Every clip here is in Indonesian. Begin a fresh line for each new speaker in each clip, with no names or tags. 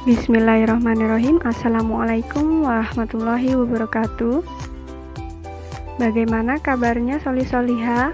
Bismillahirrahmanirrahim. Assalamualaikum warahmatullahi wabarakatuh. Bagaimana kabarnya Solih-Soliha?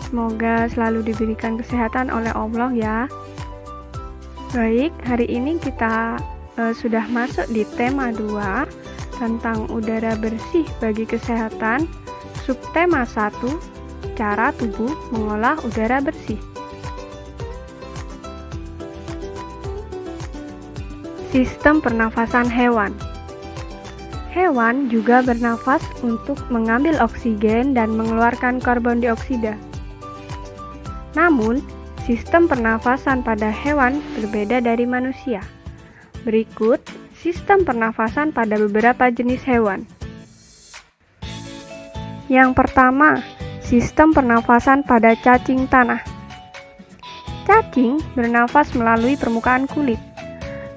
Semoga selalu diberikan kesehatan oleh Allah ya. Baik, hari ini kita sudah masuk di tema 2 tentang udara bersih bagi kesehatan. Subtema 1, cara tubuh mengolah udara bersih. Sistem pernafasan hewan. Hewan juga bernafas untuk mengambil oksigen dan mengeluarkan karbon dioksida. Namun, sistem pernafasan pada hewan berbeda dari manusia. Berikut sistem pernafasan pada beberapa jenis hewan. Yang pertama, sistem pernafasan pada cacing tanah. Cacing bernafas melalui permukaan kulit.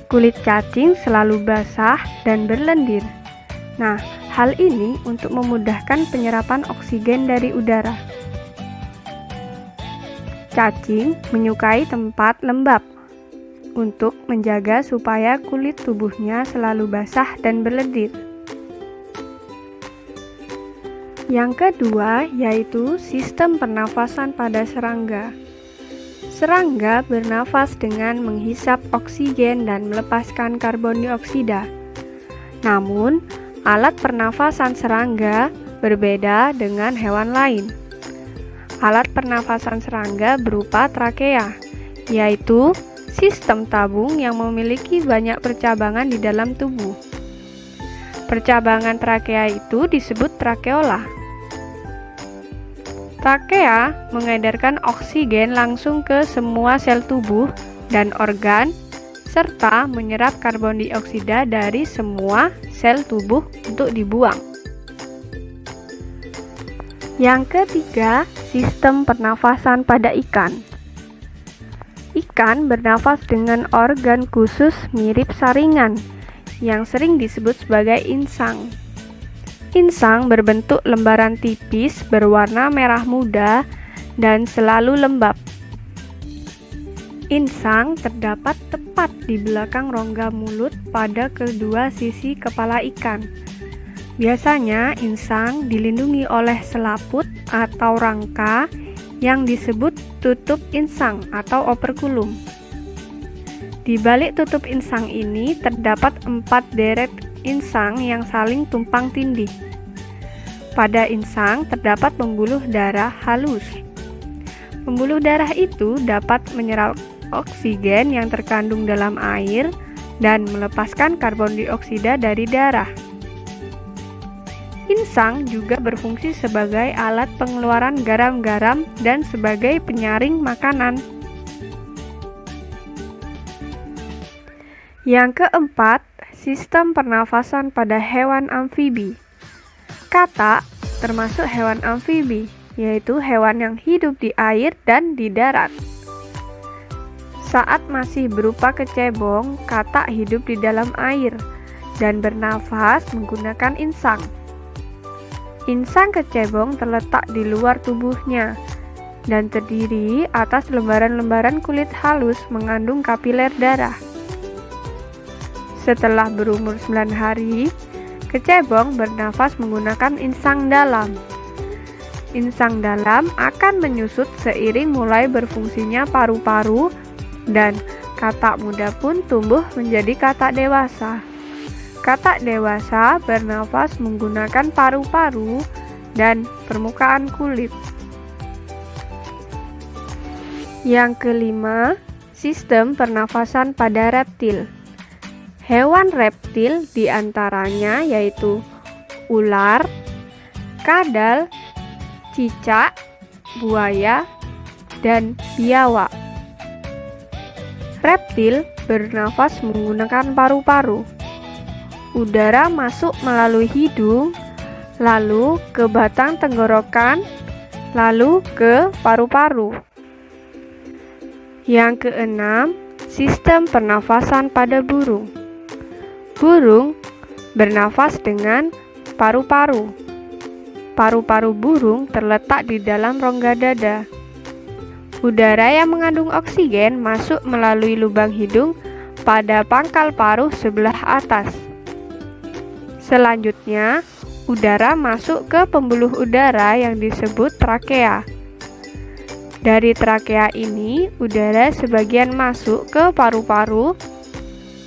Kulit cacing selalu basah dan berlendir. Nah, hal ini untuk memudahkan penyerapan oksigen dari udara. Cacing menyukai tempat lembab untuk menjaga supaya kulit tubuhnya selalu basah dan berlendir. Yang kedua yaitu sistem pernafasan pada serangga. Serangga bernafas dengan menghisap oksigen dan melepaskan karbon dioksida. Namun, alat pernafasan serangga berbeda dengan hewan lain. Alat pernafasan serangga berupa trakea, yaitu sistem tabung yang memiliki banyak percabangan di dalam tubuh. Percabangan trakea itu disebut trakeola. Trakea mengedarkan oksigen langsung ke semua sel tubuh dan organ, serta menyerap karbon dioksida dari semua sel tubuh untuk dibuang. Yang ketiga, sistem pernafasan pada ikan. Ikan bernafas dengan organ khusus mirip saringan, yang sering disebut sebagai insang. Insang berbentuk lembaran tipis berwarna merah muda dan selalu lembab. Insang terdapat tepat di belakang rongga mulut pada kedua sisi kepala ikan. Biasanya insang dilindungi oleh selaput atau rangka yang disebut tutup insang atau operkulum. Di balik tutup insang ini terdapat 4 deret insang yang saling tumpang tindih. Pada insang terdapat pembuluh darah halus. Pembuluh darah itu dapat menyerap oksigen yang terkandung dalam air dan melepaskan karbon dioksida dari darah. Insang juga berfungsi sebagai alat pengeluaran garam-garam dan sebagai penyaring makanan. Yang keempat, sistem pernafasan pada hewan amfibi. Katak termasuk hewan amfibi, yaitu hewan yang hidup di air dan di darat. Saat masih berupa kecebong, katak hidup di dalam air dan bernafas menggunakan insang. Insang kecebong terletak di luar tubuhnya dan terdiri atas lembaran-lembaran kulit halus mengandung kapiler darah. Setelah berumur 9 hari, kecebong bernafas menggunakan insang dalam. Insang dalam akan menyusut seiring mulai berfungsinya paru-paru dan katak muda pun tumbuh menjadi katak dewasa. Katak dewasa bernafas menggunakan paru-paru dan permukaan kulit. Yang kelima, sistem pernafasan pada reptil. Hewan reptil diantaranya yaitu ular, kadal, cicak, buaya, dan biawak. Reptil bernafas menggunakan paru-paru. Udara masuk melalui hidung, lalu ke batang tenggorokan, lalu ke paru-paru. Yang keenam, sistem pernafasan pada burung. Burung bernafas dengan paru-paru. Paru-paru burung terletak di dalam rongga dada. Udara yang mengandung oksigen masuk melalui lubang hidung pada pangkal paruh sebelah atas. Selanjutnya, udara masuk ke pembuluh udara yang disebut trakea. Dari trakea ini, udara sebagian masuk ke paru-paru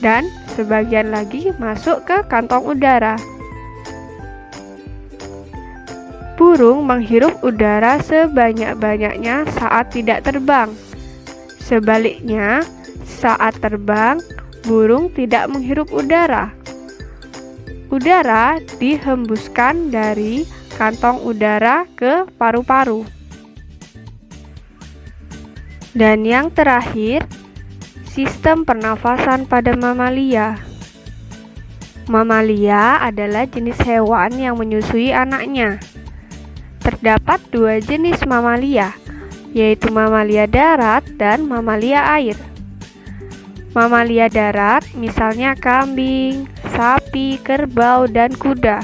dan sebagian lagi masuk ke kantong udara. Burung menghirup udara sebanyak-banyaknya saat tidak terbang. Sebaliknya, saat terbang, burung tidak menghirup udara. Udara dihembuskan dari kantong udara ke paru-paru. Dan yang terakhir, sistem pernafasan pada mamalia. Mamalia adalah jenis hewan yang menyusui anaknya. Terdapat dua jenis mamalia, yaitu mamalia darat dan mamalia air. Mamalia darat misalnya kambing, sapi, kerbau, dan kuda.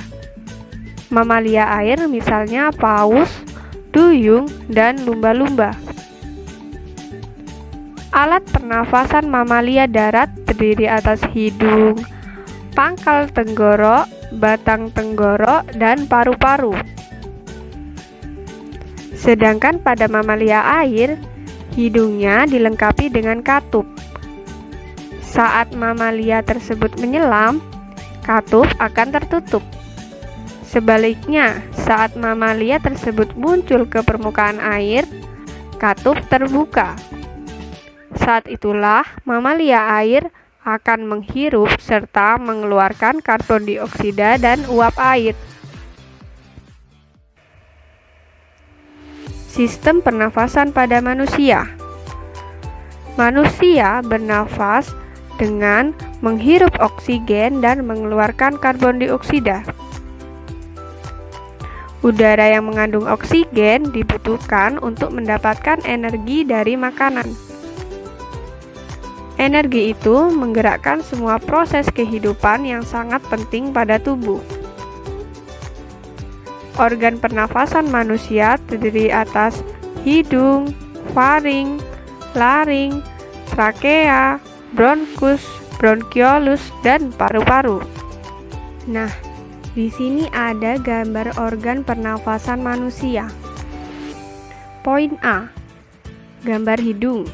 Mamalia air misalnya paus, duyung, dan lumba-lumba. Alat pernafasan mamalia darat terdiri atas hidung, pangkal tenggorok, batang tenggorok, dan paru-paru. Sedangkan pada mamalia air, hidungnya dilengkapi dengan katup. Saat mamalia tersebut menyelam, katup akan tertutup. Sebaliknya, saat mamalia tersebut muncul ke permukaan air, katup terbuka. Saat itulah mamalia air akan menghirup serta mengeluarkan karbon dioksida dan uap air. Sistem pernafasan pada manusia. Manusia bernafas dengan menghirup oksigen dan mengeluarkan karbon dioksida. Udara yang mengandung oksigen dibutuhkan untuk mendapatkan energi dari makanan. Energi itu menggerakkan semua proses kehidupan yang sangat penting pada tubuh. Organ pernafasan manusia terdiri atas hidung, faring, laring, trakea, bronkus, bronkiolus, dan paru-paru. Nah, di sini ada gambar organ pernafasan manusia. Poin A. Gambar hidung.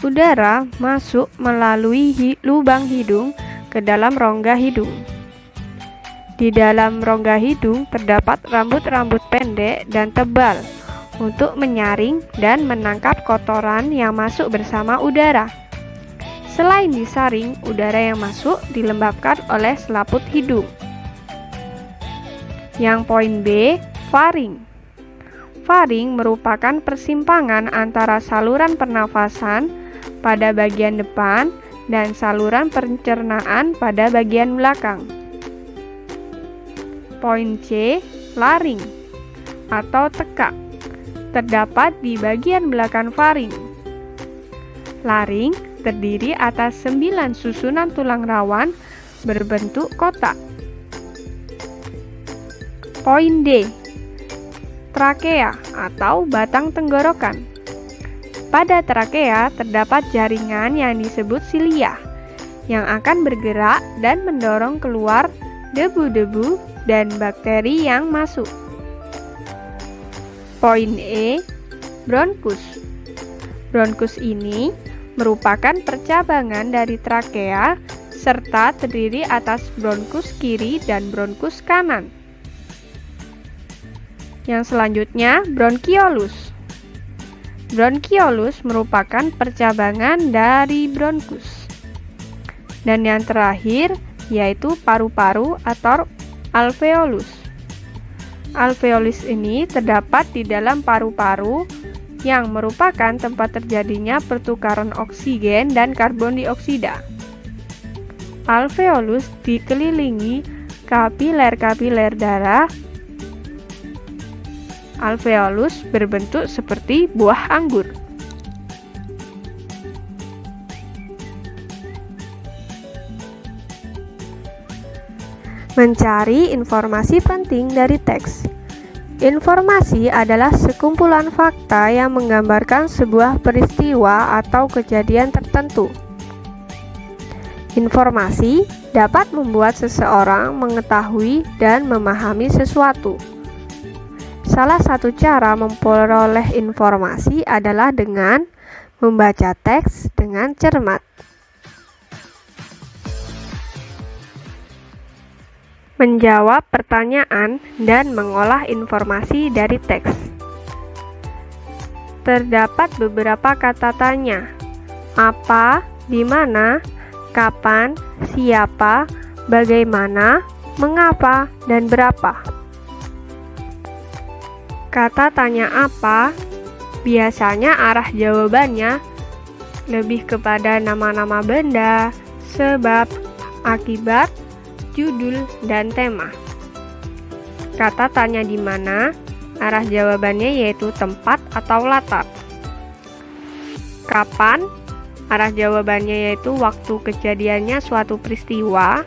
Udara masuk melalui lubang hidung ke dalam rongga hidung. Di dalam rongga hidung terdapat rambut-rambut pendek dan tebal untuk menyaring dan menangkap kotoran yang masuk bersama udara. Selain disaring, udara yang masuk dilembabkan oleh selaput hidung. Yang poin B, faring. Faring merupakan persimpangan antara saluran pernafasan pada bagian depan dan saluran pencernaan pada bagian belakang. Poin C, laring atau tekak, terdapat di bagian belakang faring. Laring terdiri atas 9 susunan tulang rawan berbentuk kotak. Poin D, trakea atau batang tenggorokan. Pada trakea terdapat jaringan yang disebut silia yang akan bergerak dan mendorong keluar debu-debu dan bakteri yang masuk. Poin E, bronkus. Bronkus ini merupakan percabangan dari trakea serta terdiri atas bronkus kiri dan bronkus kanan. Yang selanjutnya, bronkiolus. Bronkiolus merupakan percabangan dari bronkus. Dan yang terakhir yaitu paru-paru atau alveolus. Alveolus ini terdapat di dalam paru-paru yang merupakan tempat terjadinya pertukaran oksigen dan karbon dioksida. Alveolus dikelilingi kapiler-kapiler darah. Alveolus berbentuk seperti buah anggur. Mencari informasi penting dari teks. Informasi adalah sekumpulan fakta yang menggambarkan sebuah peristiwa atau kejadian tertentu. Informasi dapat membuat seseorang mengetahui dan memahami sesuatu. Salah satu cara memperoleh informasi adalah dengan membaca teks dengan cermat. Menjawab pertanyaan dan mengolah informasi dari teks. Terdapat beberapa kata tanya: apa, di mana, kapan, siapa, bagaimana, mengapa, dan berapa. Kata tanya apa biasanya arah jawabannya lebih kepada nama-nama benda, sebab, akibat, judul, dan tema. Kata tanya di mana arah jawabannya yaitu tempat atau latar. Kapan arah jawabannya yaitu waktu kejadiannya suatu peristiwa.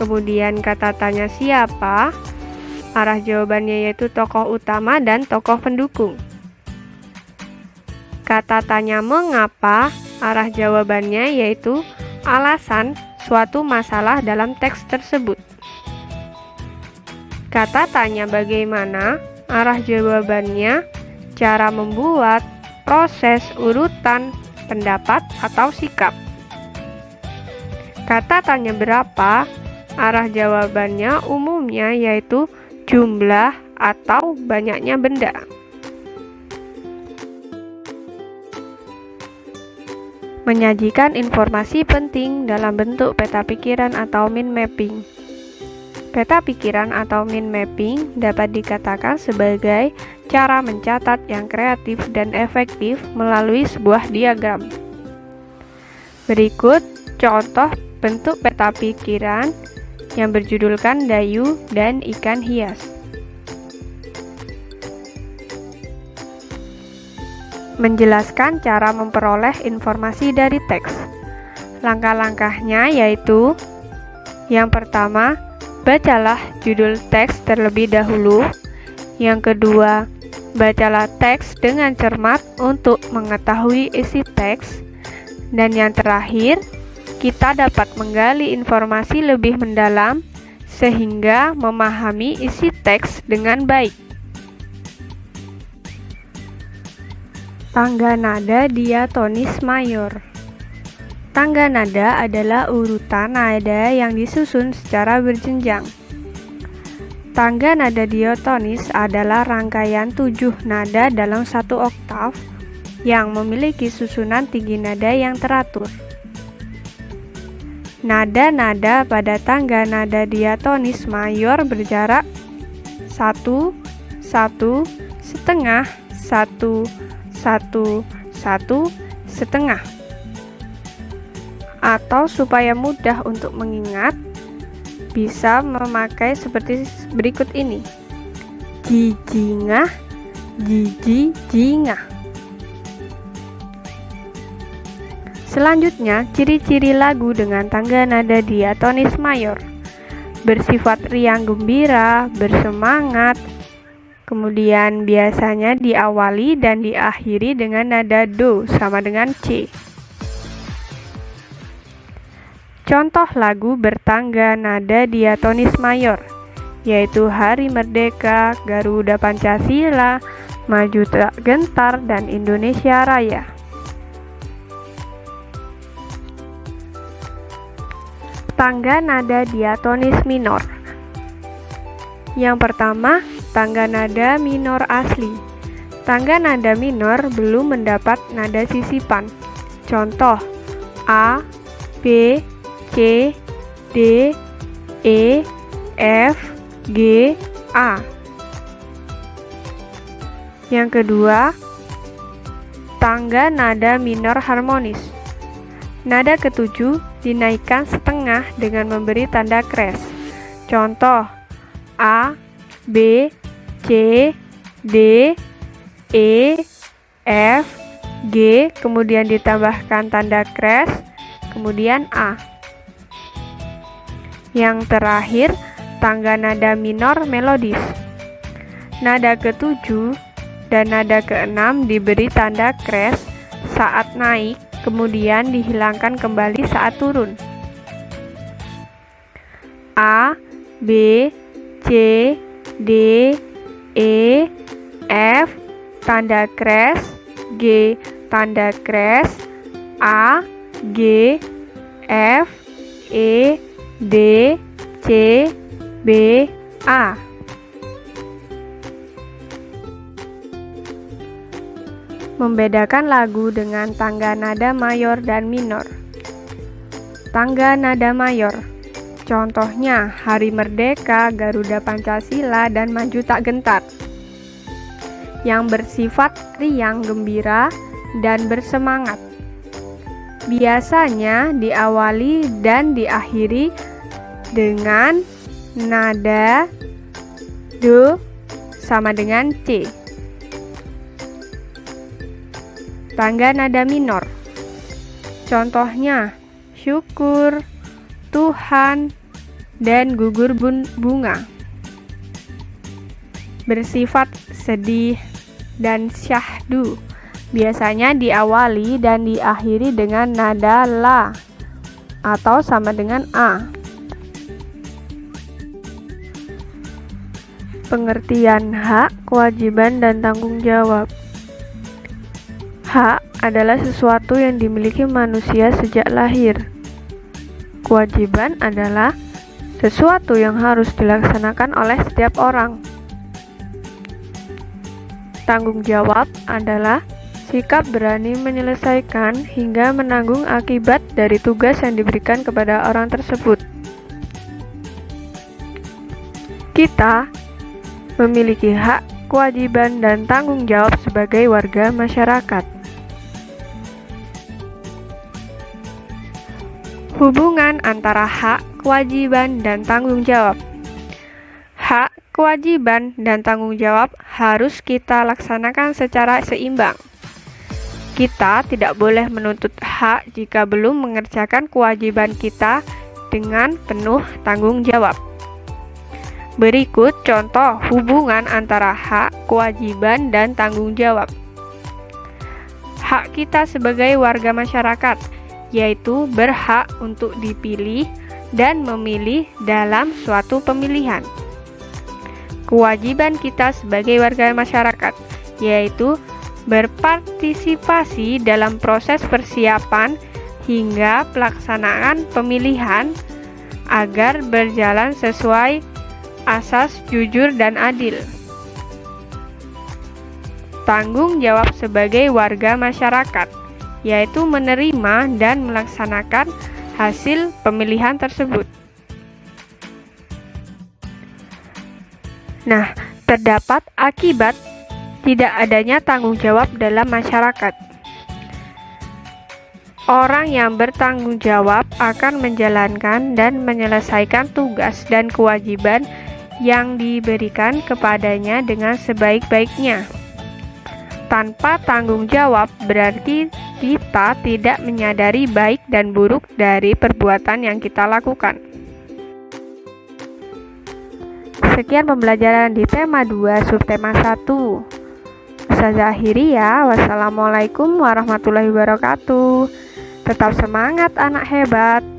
Kemudian kata tanya siapa, arah jawabannya yaitu tokoh utama dan tokoh pendukung. Kata tanya mengapa, arah jawabannya yaitu alasan suatu masalah dalam teks tersebut. Kata tanya bagaimana, arah jawabannya cara membuat, proses, urutan, pendapat, atau sikap. Kata tanya berapa, arah jawabannya umumnya yaitu jumlah atau banyaknya benda. Menyajikan informasi penting dalam bentuk peta pikiran atau mind mapping. Peta pikiran atau mind mapping dapat dikatakan sebagai cara mencatat yang kreatif dan efektif melalui sebuah diagram. Berikut contoh bentuk peta pikiran yang berjudulkan Dayu dan Ikan Hias. Menjelaskan cara memperoleh informasi dari teks. Langkah-langkahnya yaitu: yang pertama, bacalah judul teks terlebih dahulu. Yang kedua, bacalah teks dengan cermat untuk mengetahui isi teks. Dan yang terakhir, kita dapat menggali informasi lebih mendalam sehingga memahami isi teks dengan baik. Tangga nada diatonis mayor. Tangga nada adalah urutan nada yang disusun secara berjenjang. Tangga nada diatonis adalah rangkaian 7 nada dalam satu oktav yang memiliki susunan tinggi nada yang teratur. Nada-nada pada tangga nada diatonis mayor berjarak 1, 1, setengah, 1, 1, 1, setengah. Atau supaya mudah untuk mengingat, bisa memakai seperti berikut ini: jijingah, jiji-jingah. Selanjutnya, ciri-ciri lagu dengan tangga nada diatonis mayor. Bersifat riang gembira, bersemangat, kemudian biasanya diawali dan diakhiri dengan nada do sama dengan C. Contoh lagu bertangga nada diatonis mayor yaitu Hari Merdeka, Garuda Pancasila, Maju Tak Gentar, dan Indonesia Raya. Tangga nada diatonis minor. Yang pertama, tangga nada minor asli. Tangga nada minor belum mendapat nada sisipan. Contoh: A, B, C, D, E, F, G, A. Yang kedua, tangga nada minor harmonis. Nada ketujuh dinaikkan setengah dengan memberi tanda kres. Contoh: A, B, C, D, E, F, G, kemudian ditambahkan tanda kres, kemudian A. Yang terakhir, tangga nada minor melodis. Nada ketujuh dan nada keenam diberi tanda kres saat naik, kemudian dihilangkan kembali saat turun. A, B, C, D, E, F, tanda kres, G, tanda kres, A, G, F, E, D, C, B, A. Membedakan lagu dengan tangga nada mayor dan minor. Tangga nada mayor, contohnya Hari Merdeka, Garuda Pancasila, dan Maju Tak Gentar, yang bersifat riang, gembira, dan bersemangat. Biasanya diawali dan diakhiri dengan nada Do sama dengan C. Tangga nada minor, contohnya Syukur, Tuhan, dan Gugur bunga, bersifat sedih dan syahdu. Biasanya diawali dan diakhiri dengan nada La atau sama dengan A. Pengertian hak, kewajiban, dan tanggung jawab. Hak adalah sesuatu yang dimiliki manusia sejak lahir. Kewajiban adalah sesuatu yang harus dilaksanakan oleh setiap orang. Tanggung jawab adalah sikap berani menyelesaikan hingga menanggung akibat dari tugas yang diberikan kepada orang tersebut. Kita memiliki hak, kewajiban, dan tanggung jawab sebagai warga masyarakat. Hubungan antara hak, kewajiban, dan tanggung jawab. Hak, kewajiban, dan tanggung jawab harus kita laksanakan secara seimbang. Kita tidak boleh menuntut hak jika belum mengerjakan kewajiban kita dengan penuh tanggung jawab. Berikut contoh hubungan antara hak, kewajiban, dan tanggung jawab. Hak kita sebagai warga masyarakat, yaitu berhak untuk dipilih dan memilih dalam suatu pemilihan. Kewajiban kita sebagai warga masyarakat, yaitu berpartisipasi dalam proses persiapan hingga pelaksanaan pemilihan agar berjalan sesuai asas jujur dan adil. Tanggung jawab sebagai warga masyarakat, yaitu menerima dan melaksanakan hasil pemilihan tersebut. Nah, terdapat akibat tidak adanya tanggung jawab dalam masyarakat. Orang yang bertanggung jawab akan menjalankan dan menyelesaikan tugas dan kewajiban yang diberikan kepadanya dengan sebaik-baiknya. Tanpa tanggung jawab berarti kita tidak menyadari baik dan buruk dari perbuatan yang kita lakukan. Sekian pembelajaran di tema 2 subtema 1. Ustazah akhiri ya. Wassalamualaikum warahmatullahi wabarakatuh. Tetap semangat anak hebat.